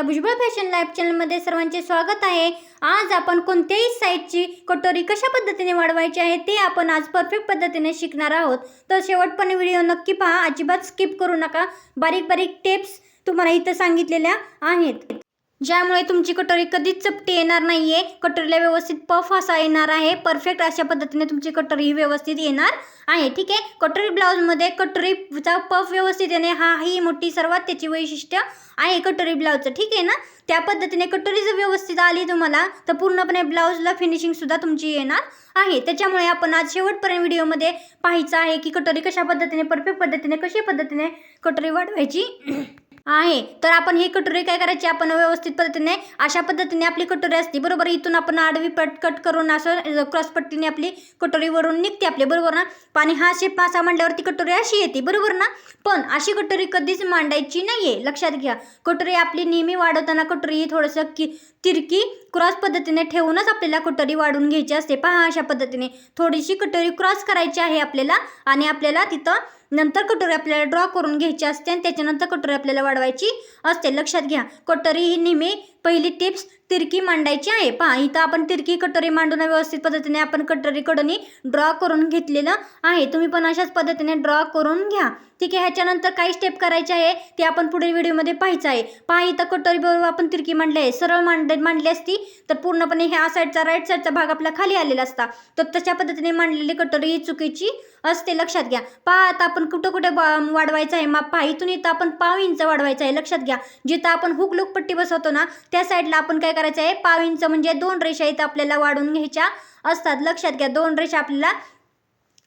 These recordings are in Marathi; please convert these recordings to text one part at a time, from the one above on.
भुजबळ फॅशन लाईफ चॅनलमध्ये सर्वांचे स्वागत आहे। आज आपण कोणत्याही साईजची कटोरी कशा पद्धतीने वाढवायची आहे ते आपण आज परफेक्ट पद्धतीने शिकणार आहोत। तर शेवटपर्यंत व्हिडिओ नक्की पहा, अजिबात स्किप करू नका। बारीक बारीक टिप्स तुम्हाला इथे सांगितलेल्या आहेत, ज्यामुळे तुमची कटोरी कधीच चपटी येणार नाहीये। कटोरीला व्यवस्थित पफ असा येणार आहे। परफेक्ट अशा पद्धतीने तुमची कटोरी व्यवस्थित येणार आहे। ठीक आहे, कटोरी ब्लाउज मध्ये कटोरीचा पफ व्यवस्थित येणे हा ही मोठी सर्वात त्याची वैशिष्ट्य आहे कटोरी ब्लाउजचं। ठीक आहे ना, त्या पद्धतीने कटोरी जर व्यवस्थित आली तुम्हाला तर पूर्णपणे ब्लाउजला फिनिशिंग सुद्धा तुमची येणार आहे। त्याच्यामुळे आपण आज शेवटपर्यंत व्हिडिओमध्ये पाहायचं आहे की कटोरी कशा पद्धतीने परफेक्ट पद्धतीने कशा पद्धतीने कटोरी वाढवायची आहे। तर आपण ही कटोरी काय करायची, आपण व्यवस्थित पद्धतीने अशा पद्धतीने आपली कटोरी असते बरोबर। इथून आपण आडवी पट कट करून असं क्रॉस पट्टीने आपली कटोरी वरून निघते आपली बरोबर ना। पाणी हा शेप असा मांडल्यावरती कटोरी अशी येते बरोबर ना। पण अशी कटोरी कधीच मांडायची नाहीये, लक्षात घ्या। कटोरी आपली नेहमी वाढवताना कटोरी थोडंसं तिरकी क्रॉस पद्धतीने ठेवूनच आपल्याला कटोरी वाढून घ्यायची असते। पहा अशा पद्धतीने थोडीशी कटोरी क्रॉस करायची आहे आपल्याला आणि आपल्याला तिथं नंतर कटोरी आपल्याला ड्रॉ करून घ्यायची असते आणि त्याच्यानंतर कटोरी आपल्याला वाढवायची असते। लक्षात घ्या, कटोरी ही नेहमी पहिली टिप्स तिरकी मांडायची आहे। पहा इथं आपण तिरकी कटोरी मांडून व्यवस्थित पद्धतीने आपण कटोरी कडनी ड्रॉ करून घेतलेलं आहे। तुम्ही पण अशाच पद्धतीने ड्रॉ करून घ्या। ठीक आहे, ह्याच्यानंतर काही स्टेप करायचे आहे ते आपण पुढील व्हिडिओमध्ये पाहायचं आहे। पहा इथं कटोरी बरोबर आपण तिरकी मांडली आहे। सरळ मांडली असती तर पूर्णपणे ह्या साईडचा राईट साईडचा भाग आपला खाली आलेला असता, तर तशा पद्धतीने मांडलेली कटोरी ही चुकीची असते, लक्षात घ्या। पहा आता आपण कुठं कुठे वाढवायचं आहे माप, पहा इथून इथं आपण 1/2 इंच वाढवायचं आहे। लक्षात घ्या, जिथं आपण हुक लूक पट्टी बसवतो ना त्या साईडला आपण काय करायचं आहे, 1/2 इंच म्हणजे 2 रेषा इथं आपल्याला वाढवून घ्यायच्या असतात। लक्षात घ्या, 2 रेषा आपल्याला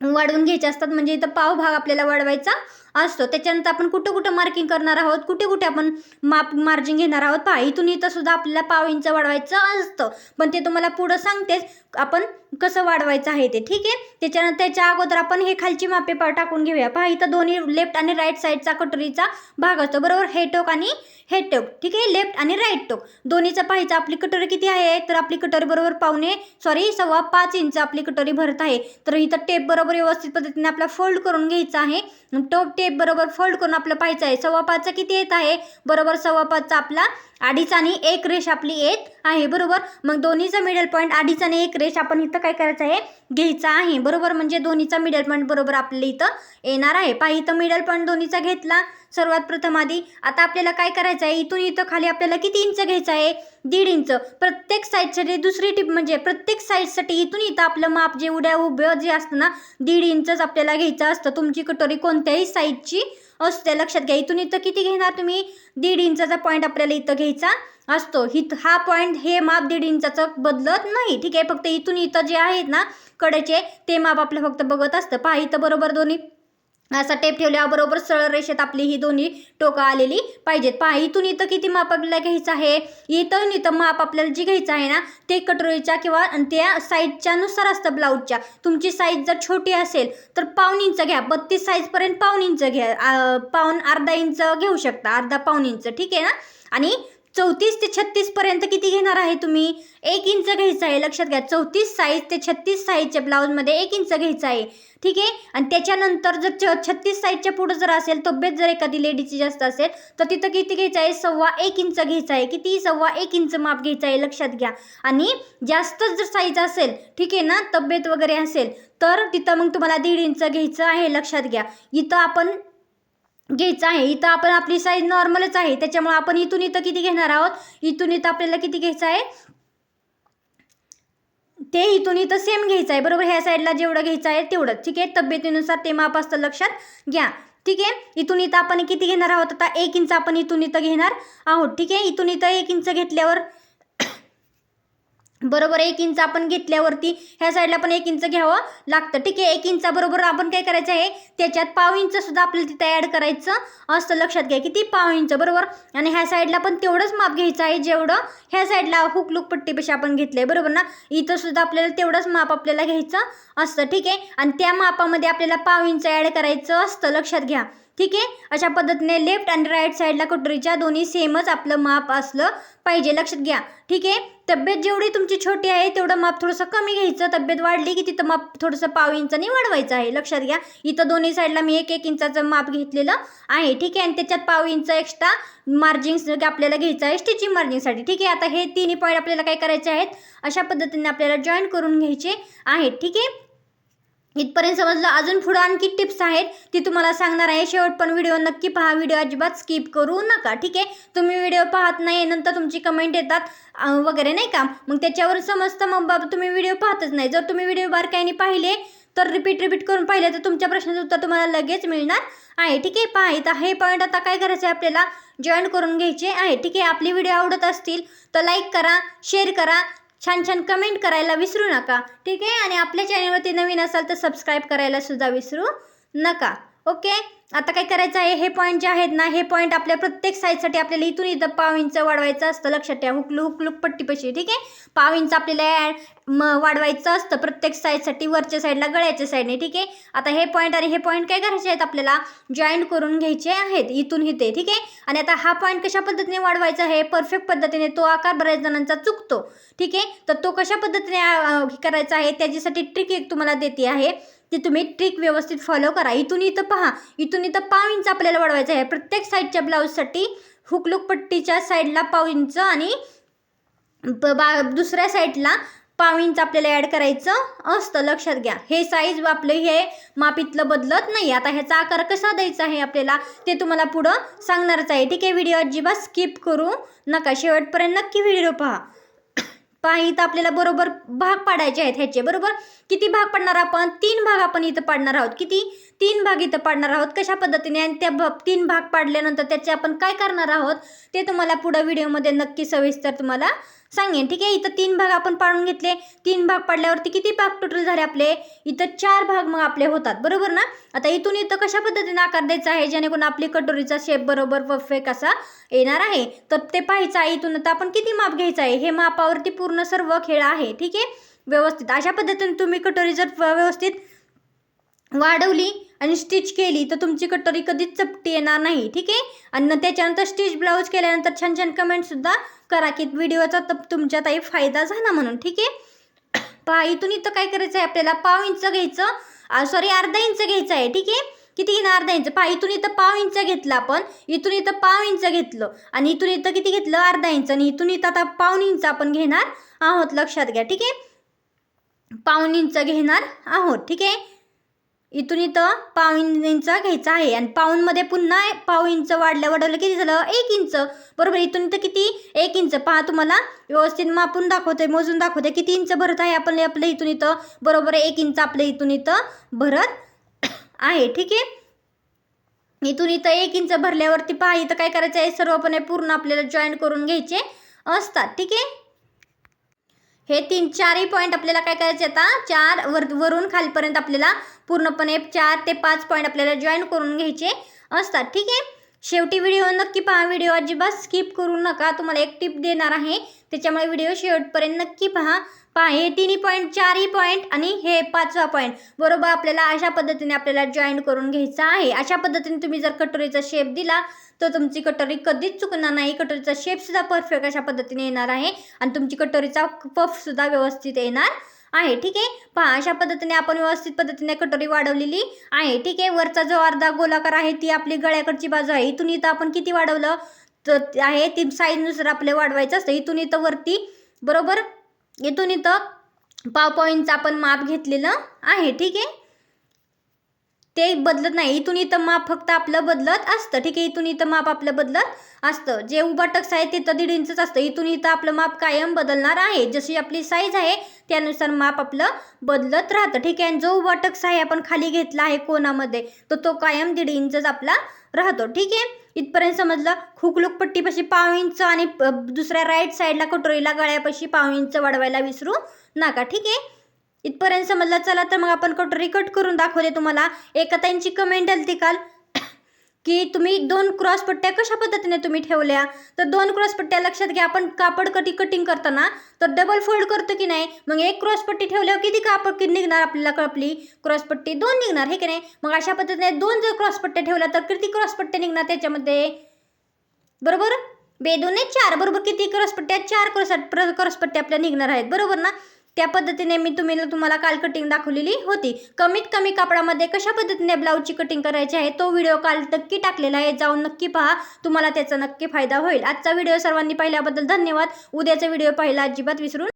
वाढवून घ्यायचे असतात, म्हणजे इथं पाव भाग आपल्याला वाढवायचा असतो। त्याच्यानंतर आपण कुठं कुठं मार्किंग करणार आहोत, कुठे कुठे आपण मार्जिन घेणार आहोत। पहा इथून इथं सुद्धा आपल्याला 1/2 इंच वाढवायचं असतं, पण ते तुम्हाला पुढं सांगतेच आपण कसं वाढवायचं आहे ते। ठीक आहे, त्याच्यानंतर त्याच्या अगोदर आपण हे खालची मापे टाकून घेऊया। पहा इथं दोन्ही लेफ्ट आणि राईट साईडचा कटोरीचा भाग असतो बरोबर, हे टोक आणि हे टोक। ठीक आहे, लेफ्ट आणि राईट टोक दोन्हीचं पाहायचं। आपली कटोरी किती आहे, तर आपली कटोरी बरोबर 5.5 इंच आपली कटोरी भरत आहे। तर इथं टेप बरोबर व्यवस्थित पद्धतीने आपला फोल्ड करून घ्यायचा आहे। टोप टेप बरोबर फोल्ड करून आपलं पाहायचं आहे 5.25 किती येत आहे, बरोबर 5.25 आपला 2.5 आणि 1 रेष आपली येत आहे बरोबर। मग दोन्हीचा मिडल पॉईंट 2.5 आणि 1 रेष आपण इथं काय करायचं आहे, घ्यायचा आहे बरोबर। म्हणजे दोन्हीचा मिडल पॉईंट बरोबर आपल्याला इथं येणार आहे। पहा इथं मिडल पॉईंट दोन्हीचा घेतला सर्वात प्रथम आधी। आता आपल्याला काय करायचं आहे, इथून इथं खाली आपल्याला किती इंच घ्यायचं आहे, 1.5 इंच। प्रत्येक साईडसाठी दुसरी टिप म्हणजे प्रत्येक साईडसाठी इथून इथं आपलं माप जे उभं जे असतं ना 1.5 इंचच आपल्याला घ्यायचं असतं। तुमची कटोरी कोणत्याही साईजची असते, लक्षात घ्या। इथून इथं किती घेणार तुम्ही, 1.5 इंचाचा पॉईंट आपल्याला इथं घ्यायचा असतो। हा पॉईंट हे माप 1.5 इंचाचं बदलत नाही। ठीक आहे, फक्त इथून इथं जे आहेत ना कडेचे ते माप आपलं फक्त बघत असतं। पहा इथं बरोबर दोन्ही असा टेप ठेवल्यावर बरोबर सरळ रेषेत आपली ही दोन्ही टोकं आलेली पाहिजेत। पहा इथून इथं किती माप आपल्याला घ्यायचं आहे, इथून इथं माप आपल्याला जी घ्यायचं आहे ना ते कटोरीच्या किंवा त्या साईजच्या नुसार असतं ब्लाऊजच्या। तुमची साईज जर छोटी असेल तर 1/2 इंच घ्या, 32 साईजपर्यंत 1/2 इंच घ्या, अर्धा इंच घेऊ शकता, अर्धा-1/2 इंच। ठीक आहे ना, आणि 34 ते 36 पर्यंत किती घेणार आहे तुम्ही, 1 इंच घ्यायचं आहे। लक्षात घ्या, 34 साईज ते 36 साईजच्या ब्लाऊजमध्ये 1 इंच घ्यायचं आहे। ठीक आहे, आणि त्याच्यानंतर जर 36 साईजच्या पुढे जर असेल, तब्येत जर एखादी लेडीची जास्त असेल तर तिथं किती घ्यायचं आहे, 1.25 इंच घ्यायचं आहे। किती, 1.25 इंच माप घ्यायचं आहे, लक्षात घ्या। आणि जास्तच जर साईज असेल, ठीक आहे ना, तब्येत वगैरे असेल तर तिथं मग तुम्हाला 1.5 इंच घ्यायचं आहे, लक्षात घ्या। इथं आपण घ्यायचं आहे, इथं आपण आपली साईज नॉर्मलच आहे, त्याच्यामुळे आपण इथून इथं किती घेणार आहोत, इथून इथं आपल्याला किती घ्यायचं आहे, ते इथून इथं सेम घ्यायचं आहे बरोबर। ह्या साईडला जेवढं घ्यायचं आहे तेवढंच। ठीक आहे, तब्येतीनुसार ते माप असतं, लक्षात घ्या। ठीक आहे, इथून इथं आपण किती घेणार आहोत, आता 1 इंच आपण इथून इथं घेणार आहोत। ठीक आहे, इथून इथं 1 इंच घेतल्यावर बरोबर 1 इंच आपण घेतल्यावरती ह्या साईडला पण 1 इंच घ्यावं लागतं। ठीक आहे, 1 इंचाबरोबर आपण काय करायचं आहे, त्याच्यात 1/2 इंच सुद्धा आपल्याला तिथं ॲड करायचं असतं, लक्षात घ्या। किती, 1/2 इंच बरोबर। आणि ह्या साईडला पण तेवढंच माप घ्यायचं आहे जेवढं ह्या साईडला हुक लूक पट्टीपेक्षा आपण घेतलंय बरोबर ना। इथं सुद्धा आपल्याला तेवढंच माप आपल्याला घ्यायचं असतं। ठीक आहे, आणि त्या मापामध्ये आपल्याला 1/2 इंच ॲड करायचं असतं, लक्षात घ्या। ठीक आहे. अशा पद्धतीने लेफ्ट आणि राईट साईडला कटोरीच्या दोन्ही सेमच आपलं माप असलं पाहिजे, लक्षात घ्या. ठीक आहे. तब्येत जेवढी तुमची छोटी आहे तेवढं माप थोडंसं कमी घ्यायचं. तब्येत वाढली की तिथं माप थोडंसं पाव इंचाने वाढवायचं आहे, लक्षात घ्या. इथं दोन्ही साईडला मी 1-1 इंचाचं माप घेतलेलं आहे. ठीक आहे. आणि त्याच्यात पाव इंच एक्स्ट्रा मार्जिन आपल्याला घ्यायचं आहे स्टिचिंग मार्जिनसाठी. ठीक आहे. आता हे तिन्ही पॉईंट आपल्याला काय करायचे आहेत, अशा पद्धतीने आपल्याला जॉईन करून घ्यायचे आहेत. ठीक आहे. इथपर्यंत समजलं. अजून पुढं आणखी टिप्स आहेत ती तुम्हाला सांगणार आहे. शेवट पण व्हिडिओ नक्की पहा, व्हिडिओ अजिबात स्किप करू नका. ठीक आहे. तुम्ही व्हिडिओ पाहत नाही, नंतर तुमची कमेंट येतात वगैरे नाही का, मग त्याच्यावर समजतं मग बाबा तुम्ही व्हिडिओ पाहतच नाही. जर तुम्ही व्हिडिओ बारकाईने पाहिले तर रिपीट करून पाहिले तर तुमच्या प्रश्नाचं उत्तर तुम्हाला लगेच मिळणार आहे. ठीक आहे. पहा इथं हे पॉईंट आता काय करायचं आहे, आपल्याला जॉईन करून घ्यायचे आहे. ठीक आहे. आपली व्हिडिओ आवडत असतील तर लाईक करा, शेअर करा, छान छान कमेंट करायला विसरू नका. ठीक आहे. आणि आपल्या चॅनलवरती नवीन असाल तर सबस्क्राईब करायला सुद्धा विसरू नका. ओके. आता काय करायचं आहे, हे पॉईंट जे आहेत ना, हे पॉईंट आपल्या प्रत्येक साईजसाठी आपल्याला इथून इथं पाव इंच वाढवायचं असतं, लक्षात ठेवा. हुकलूक पट्टीपाशी. ठीक आहे. पाव इंच आपल्याला वाढवायचं असतं प्रत्येक साईजसाठी, वरच्या साईडला गळ्याच्या साईडने. ठीक आहे. आता हे पॉईंट आणि हे पॉईंट काय करायचे आहेत, आपल्याला जॉईंट करून घ्यायचे आहेत इथून इथे. ठीक आहे. आणि आता हा पॉईंट कशा पद्धतीने वाढवायचा आहे, परफेक्ट पद्धतीने. तो आकार बऱ्याच जणांचा चुकतो. ठीक आहे. तर तो कशा पद्धतीने करायचा आहे त्याच्यासाठी ट्रिक एक तुम्हाला देते आहे, ती तुम्ही ट्रिक व्यवस्थित फॉलो करा. इथून इथं पहा, इथून इथं पाव इंच आपल्याला वाढवायचं आहे प्रत्येक साईडच्या ब्लाऊजसाठी. हुकलूक पट्टीच्या साईडला पाव इंच आणि दुसऱ्या साईडला पाव इंच आपल्याला ॲड करायचं असतं, लक्षात घ्या. हे साईज आपलं हे माप इथलं बदलत नाही. आता ह्याचा आकार कसा द्यायचा आहे आपल्याला ते तुम्हाला पुढं सांगणारच आहे. ठीक आहे. व्हिडिओ अजिबात स्किप करू नका, शेवटपर्यंत नक्की व्हिडिओ पहा. इथं आपल्याला बरोबर भाग पाडायचे आहेत ह्याचे. बरोबर किती भाग पाडणार आपण, 3 भाग आपण इथं पाडणार आहोत. किती, 3 भाग इथं पाडणार आहोत. कशा पद्धतीने, आणि त्या 3 भाग पाडल्यानंतर त्याचे आपण काय करणार आहोत ते तुम्हाला पुढं व्हिडिओमध्ये नक्की सविस्तर तुम्हाला सांगेन. ठीक आहे. इथं 3 भाग आपण पाडून घेतले. 3 भाग पाडल्यावरती किती भाग टोटल झाले आपले, इथं 4 भाग मग आपले होतात, बरोबर ना. आता इथून इथं कशा पद्धतीने आकार द्यायचा आहे जेणेकरून आपली कटोरीचा शेप बरोबर परफेक्ट असा येणार आहे, तर ते पाहायचं आहे. इथून आता आपण किती माप घ्यायचं आहे, हे मापावरती पूर्ण सर्व खेळ आहे. ठीक आहे. व्यवस्थित अशा पद्धतीने तुम्ही कटोरी जर व्यवस्थित वाढवली आणि स्टिच केली तर तुमची कटोरी कधीच चपटी येणार नाही. ठीक आहे. आणि त्याच्यानंतर स्टिच ब्लाऊज केल्यानंतर छान छान कमेंटसुद्धा करा की व्हिडिओचा तुमच्या ताई फायदा झाला म्हणून. ठीक आहे. पहा इथून इथं काय करायचं आहे आपल्याला, पाव इंच घ्यायचं, अर्धा इंच घ्यायचं आहे. ठीक आहे. किती घेणार, अर्धा इंच. पहा इथून इथं पाव इंच घेतलं आपण, इथून इथं पाव इंच घेतलं आणि इथून इथं किती घेतलं, अर्धा इंच. आणि इथून इथं आता पाऊण इंच आपण घेणार आहोत, लक्षात घ्या. ठीक आहे. पाऊण इंच घेणार आहोत. ठीक आहे. इथून इथं पाऊण इंच घ्यायचं आहे आणि पाऊणमध्ये पुन्हा पाव इंच वाढवलं किती झालं, 1 इंच. बरोबर. इथून इथं किती, 1 इंच. पहा तुम्हाला व्यवस्थित मापून दाखवते, मोजून दाखवते किती इंच भरत आहे आपलं इथून इथं. बरोबर 1 इंच आपलं इथून इथं भरत आहे. ठीक आहे. इथून इथं 1 इंच भरल्यावरती पहा इथं काय करायचं आहे, सर्वपणे पूर्ण आपल्याला जॉईन करून घ्यायचे असतात. ठीक आहे. हे 3-4 पॉईंट आपल्याला काय करायचे, आता 4 वरून खालपर्यंत आपल्याला पूर्णपणे 4 ते 5 पॉईंट आपल्याला जॉईन करून घ्यायचे असतात. ठीक आहे. शेवटी व्हिडिओ नक्की पहा, व्हिडिओ अजिबात स्किप करू नका. तुम्हाला एक टिप देणार आहे त्याच्यामुळे व्हिडिओ शेवटपर्यंत नक्की पहा. हे 3 पॉईंट, 4 पॉईंट आणि हे 5वा पॉईंट बरोबर आपल्याला अशा पद्धतीने आपल्याला जॉईन करून घ्यायचं आहे. अशा पद्धतीने तुम्ही जर कटोरीचा शेप दिला तर तुमची कटोरी कधीच चुकणार नाही. कटोरीचा शेपसुद्धा परफेक्ट अशा पद्धतीने येणार आहे आणि तुमची कटोरीचा पफसुद्धा व्यवस्थित येणार आहे. ठीक आहे. पहा अशा पद्धतीने आपण व्यवस्थित पद्धतीने कटोरी वाढवलेली आहे. ठीक आहे. वरचा जो अर्धा गोलाकार आहे ती आपली गळ्याकडची बाजू आहे. इथून इथं आपण किती वाढवलं तर आहे ती साईजनुसार आपल्याला वाढवायचं असतं. इथून इथं वरती बरोबर इथून इथं पाव इंच आपण माप घेतलेलं आहे. ठीक आहे. ते बदलत नाही. इथून इथं माप फक्त आपलं बदलत असतं. ठीक आहे. इथून इथं माप आपलं बदलत असतं. जे उभा टक्स आहे तिथं 1.5 इंचच असतं. इथून इथं आपलं माप कायम बदलणार आहे. जशी आपली साईज आहे त्यानुसार माप आपलं बदलत राहतं. ठीक आहे. जो उभा टक्स आहे आपण खाली घेतला आहे कोणामध्ये तर तो कायम 1.5 इंचच आपला राहतो. ठीक आहे. इथपर्यंत समजलं. हुकलूक पट्टीपाशी पाव इंच आणि दुसऱ्या राईट साईडला कटोरीला गळ्यापाशी पाव इंच वाढवायला विसरू नका. ठीक आहे. इथपर्यंत समजलं. चला तर मग आपण कटोरी कट करून दाखवले तुम्हाला. एका ताईंची कमेंट आली ती काल की तुम्ही 2 क्रॉस पट्ट्या कशा पद्धतीने तुम्ही ठेवल्या. तर 2 क्रॉस पट्ट्या लक्षात घ्या. आपण कापड कटिंग करताना तर डबल फोल्ड करतो की नाही, मग 1 क्रॉस पट्टी ठेवल्यावर किती कापड निघणार आपल्याला, आपली क्रॉस पट्टी 2 निघणार, हे की नाही. मग अशा पद्धतीने 2 जर क्रॉस पट्ट्या ठेवल्या तर किती क्रॉस पट्ट्या निघणार त्याच्यामध्ये, बरोबर. 2 4 बरोबर किती क्रॉसपट्ट्या, 4 क्रॉसपट्ट्या आपल्या निघणार आहेत, बरोबर ना. त्या पद्धतीने मी तुम्हाला काल कटिंग दाखवलेली होती. कमीत कमी कापडामध्ये कशा पद्धतीने ब्लाऊजची कटिंग करायची आहे तो व्हिडिओ काल नक्की टाकलेला आहे, जाऊन नक्की पहा, तुम्हाला त्याचा नक्की फायदा होईल. आजचा व्हिडिओ सर्वांनी पाहिल्याबद्दल धन्यवाद. उद्याचा व्हिडिओ पाहायला अजिबात विसरू